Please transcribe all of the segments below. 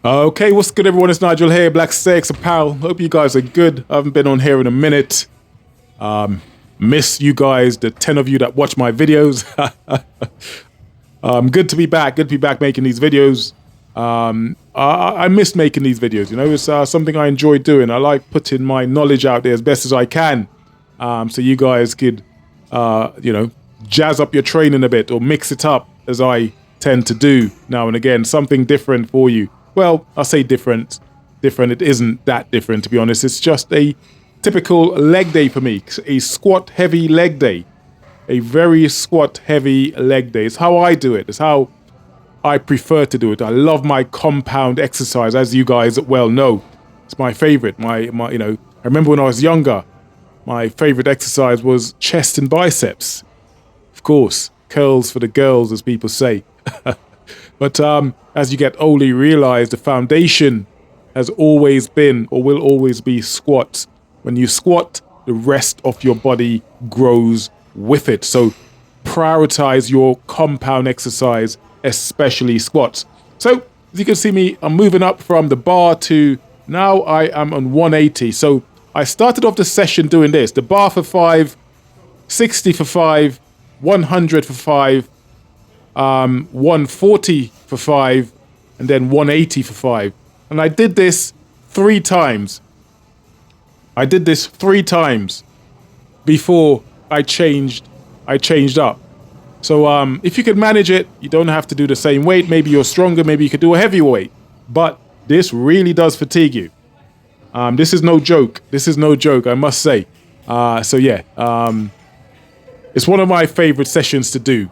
Okay, what's good, everyone? It's Nigel here, Black Sex Apparel. Hope you guys are good. I haven't been on here in a minute. Miss you guys, the 10 of you that watch my videos. Good to be back. Good to be back making these videos. I miss making these videos. You know, it's something I enjoy doing. I like putting my knowledge out there as best as I can, so you guys could, you know, jazz up your training a bit or mix it up as I tend to do now and again. Something different for you. Well, I say different. It isn't that different, to be honest. It's just a typical leg day for me. A squat heavy leg day. A very squat heavy leg day. It's how I do it. It's how I prefer to do it. I love my compound exercise, as you guys well know. It's my favorite. My you know, I remember when I was younger, my favorite exercise was chest and biceps. Of course, curls for the girls, as people say. But as you get older, you realize the foundation has always been or will always be squats. When you squat, the rest of your body grows with it. So prioritize your compound exercise, especially squats. So as you can see me, I'm moving up from the bar to now I am on 180. So I started off the session doing this. The bar for 5, 60 for 5, 100 for 5, 140 for 5, and then 180 for 5. And I did this 3 times. I did this 3 times before I changed up. So if you could manage it, you don't have to do the same weight. Maybe you're stronger, maybe you could do a heavier weight. But this really does fatigue you. This is no joke. This is no joke, I must say. So yeah, it's one of my favorite sessions to do.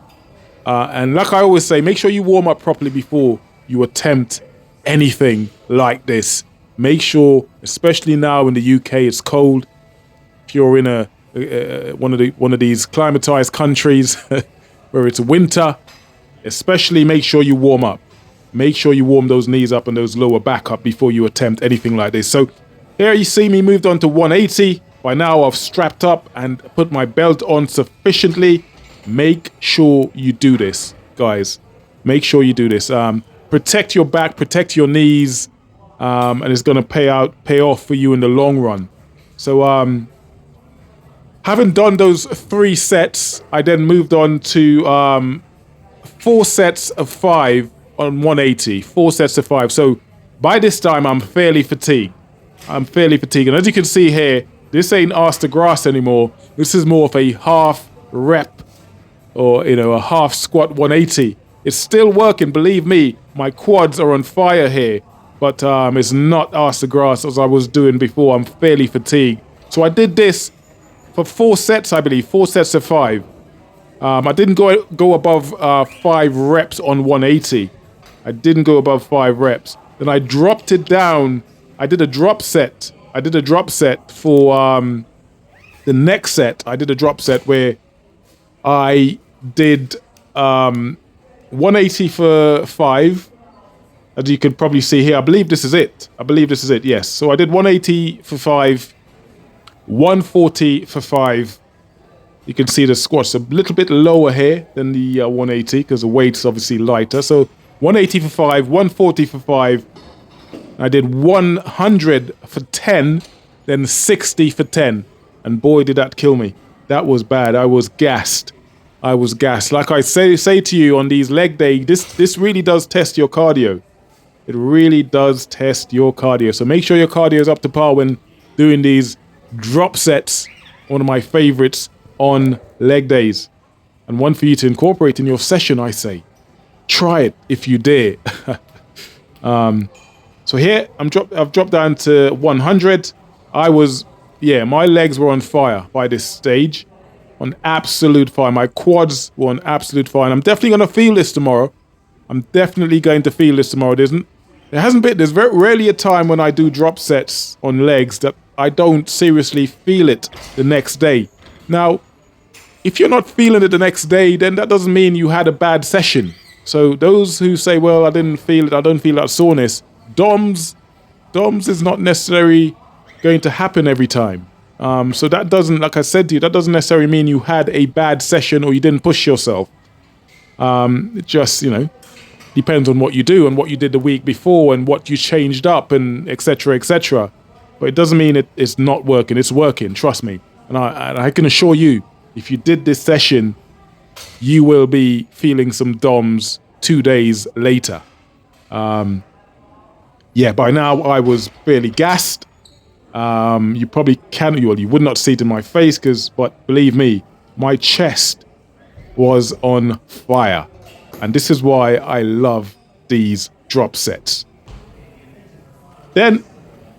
And like I always say, make sure you warm up properly before you attempt anything like this. Make sure, especially now in the UK, it's cold. If you're in one of these climatized countries where it's winter, especially make sure you warm up. Make sure you warm those knees up and those lower back up before you attempt anything like this. So here you see me moved on to 180. By now I've strapped up and put my belt on sufficiently. Make sure you do this, guys. Make sure you do this. Protect your back, protect your knees, and it's going to pay off for you in the long run. So, having done those 3 sets, I then moved on to 4 sets of 5 on 180. 4 sets of 5. So by this time, I'm fairly fatigued. And as you can see here, this ain't arse to grass anymore. This is more of a half rep, or, you know, a half squat 180. It's still working, believe me. My quads are on fire here, but it's not arse to grass as I was doing before. I'm fairly fatigued. So I did this for 4 sets, I believe, 4 sets of 5. I didn't go above 5 reps on 180. I didn't go above 5 reps. Then I dropped it down. I did a drop set. I did a drop set for the next set. I did a drop set where I did 180 for 5, as you can probably see here. I believe this is it. Yes. So I did 180 for 5, 140 for 5. You can see the squats a little bit lower here than the 180 because the weight's obviously lighter. So 180 for 5, 140 for 5. I did 100 for 10, then 60 for 10. And boy, did that kill me. That was bad. I was gassed. Like I say to you on these leg day, this really does test your cardio. It really does test your cardio. So make sure your cardio is up to par when doing these drop sets. One of my favorites on leg days. And one for you to incorporate in your session, I say. Try it if you dare. So here, I've dropped down to 100. My legs were on fire by this stage. On absolute fire. My quads were on absolute fire. And I'm definitely going to feel this tomorrow. There's very rarely a time when I do drop sets on legs that I don't seriously feel it the next day. Now, if you're not feeling it the next day, then that doesn't mean you had a bad session. So those who say, well, I don't feel that soreness, DOMS is not necessarily going to happen every time. So that doesn't, like I said to you, that doesn't necessarily mean you had a bad session or you didn't push yourself. It just, you know, depends on what you do and what you did the week before and what you changed up and etc. etc. But it doesn't mean it's not working. It's working, trust me. And I can assure you, if you did this session, you will be feeling some DOMs 2 days later. Yeah, by now I was fairly gassed. You probably you would not see it in my face, but believe me, my chest was on fire. And this is why I love these drop sets. Then,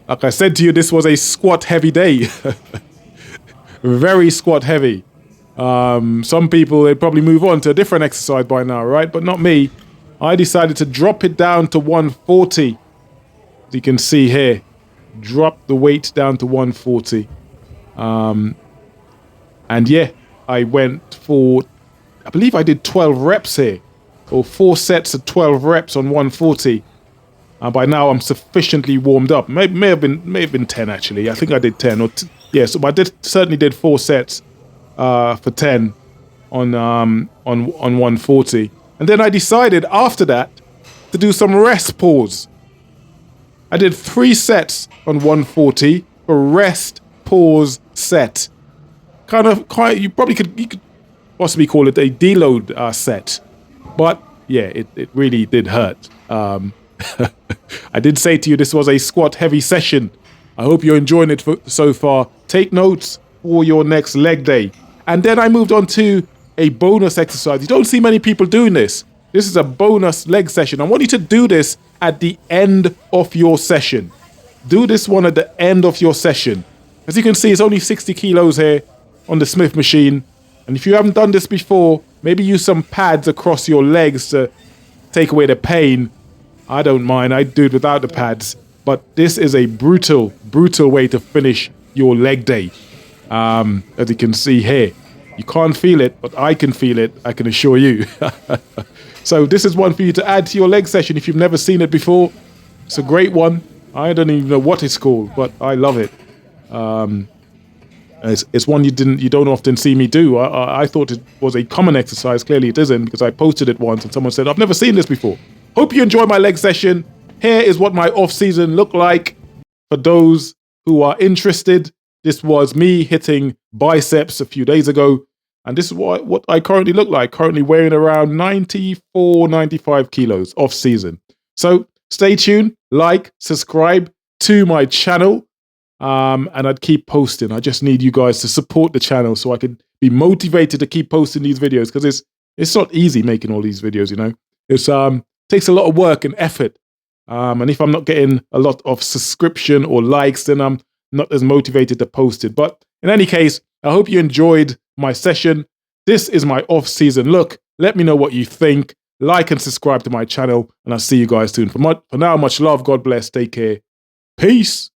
like I said to you, this was a squat heavy day. Very squat heavy. Some people, they'd probably move on to a different exercise by now, right? But not me. I decided to drop it down to 140. As you can see here, drop the weight down to 140. And yeah, I went for, I believe I did 12 reps here, or 4 sets of 12 reps on 140. By now I'm sufficiently warmed up. May have been 10 actually. I think I did 10 yeah. So I certainly did 4 sets for 10 on 140, and then I decided after that to do some rest pause. I did 3 sets on 140 for rest pause set. You could possibly call it a deload set, but yeah, it really did hurt. I did say to you this was a squat heavy session. I hope you're enjoying it so far. Take notes for your next leg day. And then I moved on to a bonus exercise. You don't see many people doing this. This is a bonus leg session. I want you to do this at the end of your session. Do this one at the end of your session. As you can see, it's only 60 kilos here on the Smith machine. And if you haven't done this before, maybe use some pads across your legs to take away the pain. I don't mind. I do it without the pads. But this is a brutal, brutal way to finish your leg day. As you can see here, you can't feel it, but I can feel it, I can assure you. So this is one for you to add to your leg session if you've never seen it before. It's a great one. I don't even know what it's called, but I love it. It's one you don't often see me do. I thought it was a common exercise. Clearly it isn't, because I posted it once and someone said, I've never seen this before. Hope you enjoy my leg session. Here is what my off season looked like for those who are interested. This was me hitting biceps a few days ago. And this is what I currently look like. Currently weighing around 94, 95 kilos off season. So stay tuned, like, subscribe to my channel. And I'd keep posting. I just need you guys to support the channel so I can be motivated to keep posting these videos, because it's not easy making all these videos, you know. It's takes a lot of work and effort. And if I'm not getting a lot of subscription or likes, then I'm not as motivated to post it. But in any case, I hope you enjoyed my session. This is my off-season look. Let me know what you think. Like and subscribe to my channel, and I'll see you guys soon. For now, much love. God bless. Take care. Peace.